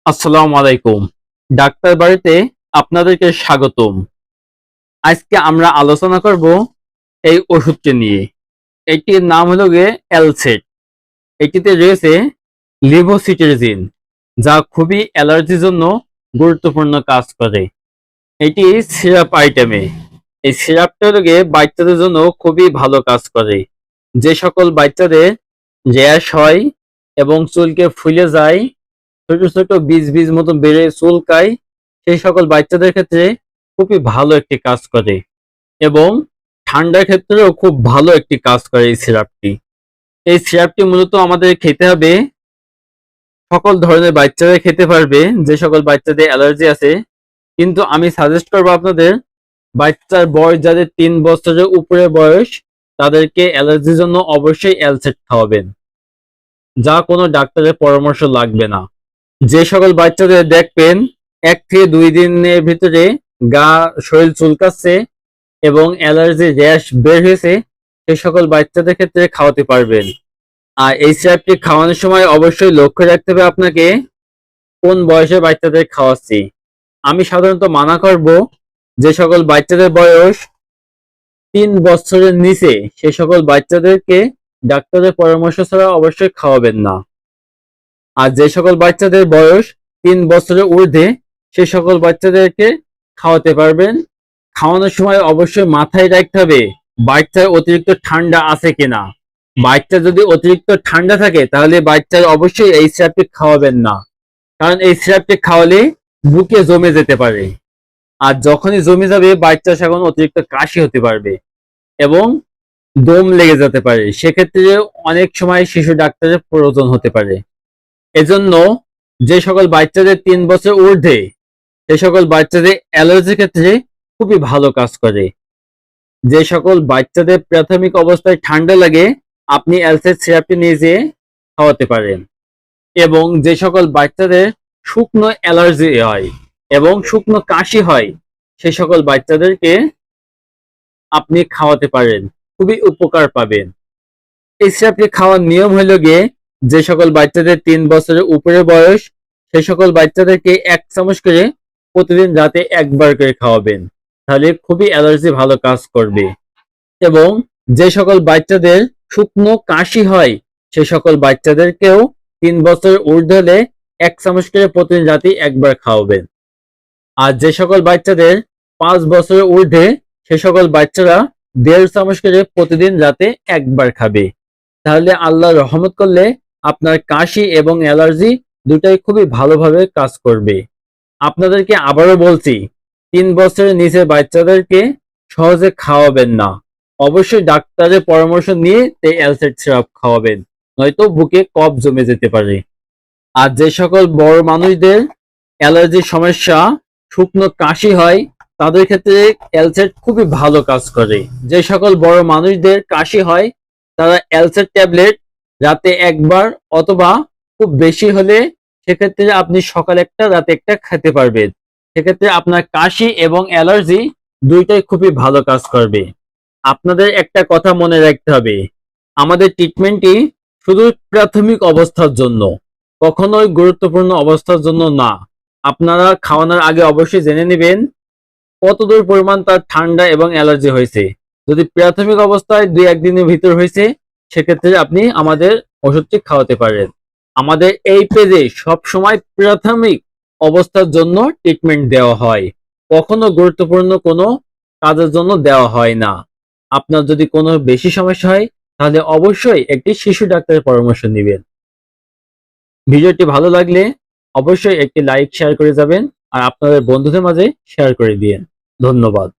আসসালামু আলাইকুম। ডাক্তার বাড়িতে আপনাদেরকে স্বাগতম। আজকে আমরা আলোচনা করব এই ওষুধটি নিয়ে। এটির নাম হলো গিয়ে এলসেট। এটিতে রয়েছে লিভোসিট্রিজিন, যা খুবই অ্যালার্জির জন্য গুরুত্বপূর্ণ কাজ করে। এটি সিরাপ আইটেমে। এই সিরাপটা হলো গিয়ে বাচ্চাদের জন্য খুবই ভালো কাজ করে। যে সকল বাচ্চাদের র্যাশ হয় এবং চুলকে ফুলে যায়, ছোট ছোট বীজ বীজ মতো বেড়ে চুলকায়, সেই সকল বাচ্চাদের ক্ষেত্রে খুবই ভালো একটি কাজ করে এবং ঠান্ডার ক্ষেত্রেও খুব ভালো একটি কাজ করে এই সিরাপটি। এই সিরাপটি মূলত আমাদের খেতে হবে, সকল ধরনের বাচ্চারা খেতে পারবে যে সকল বাচ্চাদের অ্যালার্জি আছে। কিন্তু আমি সাজেস্ট করবো আপনাদের, বাচ্চার বয়স যাদের 3 বছরের উপরে বয়স, তাদেরকে অ্যালার্জির জন্য অবশ্যই এলসেট খাওয়াবেন, যা কোনো ডাক্তারের পরামর্শ লাগবে না। যে সকল বাচ্চাদের দেখবেন 1 থেকে 2 দিনের ভিতরে শরীর চুলকাচ্ছে এবং অ্যালার্জি র্যাশ বের হয়েছে, সে সকল বাচ্চাদের ক্ষেত্রে খাওয়াতে পারবেন। আর এই সিরাপটি খাওয়ানোর সময় অবশ্যই লক্ষ্য রাখতে হবে আপনাকে কোন বয়সের বাচ্চাদের খাওয়াচ্ছি। আমি সাধারণত মানা করব যে সকল বাচ্চাদের বয়স 3 বছরের নিচে, সে সকল বাচ্চাদেরকে ডাক্তারের পরামর্শ ছাড়া অবশ্যই খাওয়াবেন না। আর যে সকল বাচ্চাদের বয়স 3 বছরের ঊর্ধ্বে, সে সকল বাচ্চাদেরকে খাওয়াতে পারবেন। খাওয়ানোর সময় অবশ্যই মাথায় রাখতে হবে বাচ্চার অতিরিক্ত ঠান্ডা আছে কিনা। বাচ্চা যদি অতিরিক্ত ঠান্ডা থাকে, তাহলে বাচ্চার অবশ্যই এই সিরাপটি খাওয়াবেন না, কারণ এই সিরাপটি খাওয়ালে বুকে জমে যেতে পারে। আর যখনই জমে যাবে, বাচ্চা সেখন অতিরিক্ত কাশি হতে পারবে এবং দম লেগে যেতে পারে। সেক্ষেত্রে অনেক সময় শিশু ডাক্তারের প্রয়োজন হতে পারে। এজন্য যে সকল বাচ্চাদের 3 বছর ঊর্ধ্বে, সে সকল বাচ্চাদের অ্যালার্জির ক্ষেত্রে খুবই ভালো কাজ করে। যে সকল বাচ্চাদের প্রাথমিক অবস্থায় ঠান্ডা লাগে, আপনি এলসেট সিরাপটি নিয়ে যেয়ে খাওয়াতে পারেন। এবং যে সকল বাচ্চাদের শুকনো অ্যালার্জি হয় এবং শুকনো কাশি হয়, সে সকল বাচ্চাদেরকে আপনি খাওয়াতে পারেন, খুবই উপকার পাবেন। এই সিরাপটি খাওয়ার নিয়ম হলো গিয়ে, যে সকল বাচ্চাদের 3 বছরের উপরে বয়স, সে সকল বাচ্চাদেরকে 1 চামচ করে প্রতিদিন রাতে একবার করে খাওয়াবেন, তাহলে খুবই অ্যালার্জি ভালো কাজ করবে। এবং যে সকল বাচ্চাদের শুকনো কাশি হয়, সে সকল বাচ্চাদেরকেও 3 বছরের ঊর্ধ্বে হলে 1 চামচ করে প্রতিদিন রাতে একবার খাওয়াবেন। আর যে সকল বাচ্চাদের 5 বছরের ঊর্ধ্বে, সে সকল বাচ্চারা 1.5 চামচ করে প্রতিদিন রাতে একবার খাবে। তাহলে আল্লাহর রহমত করলে আপনার কাশি এবং অ্যালার্জি দুটাই খুবই ভালোভাবে কাজ করবে। আপনাদেরকে আবারও বলছি, 3 বছরের নিচে বাচ্চাদেরকে সহজে খাওয়াবেন না। অবশ্যই ডাক্তারের পরামর্শ নিয়ে এই এলসেট সিরাপ খাওয়াবেন, নয়তো বুকে কফ জমে যেতে পারে। আর যে সকল বড় মানুষদের অ্যালার্জির সমস্যা, শুকনো কাশি হয়, তাদের ক্ষেত্রে এলসেট খুবই ভালো কাজ করে। যে সকল বড় মানুষদের কাশি হয়, তারা এলসেট ট্যাবলেট রাতে একবার অথবা খুব বেশি হলে সেক্ষেত্রে আপনি সকালে একটা রাতে একটা খেতে পারবেন। সেক্ষেত্রে আপনার কাশি এবং অ্যালার্জি দুইটাই খুবই ভালো কাজ করবে। আপনাদের একটা কথা মনে রাখতে হবে, আমাদের ট্রিটমেন্টটি শুধু প্রাথমিক অবস্থার জন্য, কখনোই গুরুত্বপূর্ণ অবস্থার জন্য না। আপনারা খাওয়ানোর আগে অবশ্যই জেনে নেবেন কতদূর পরিমাণ তার ঠান্ডা এবং অ্যালার্জি হয়েছে। যদি প্রাথমিক অবস্থায় 2-1 দিনের ভিতর হয়েছে, সেক্ষেত্রে আপনি আমাদের ওষুধটি খাওয়াতে পারেন। আমাদের এই পেজে সবসময় প্রাথমিক অবস্থার জন্য ট্রিটমেন্ট দেওয়া হয়, কখনো গুরুত্বপূর্ণ কোনো কাজের জন্য দেওয়া হয় না। আপনার যদি কোনো বেশি সমস্যা হয়, তাহলে অবশ্যই একটি শিশু ডাক্তারের পরামর্শ নেবেন। ভিডিওটি ভালো লাগলে অবশ্যই একটি লাইক শেয়ার করে যাবেন, আর আপনাদের বন্ধুদের মাঝে শেয়ার করে দিয়েন। ধন্যবাদ।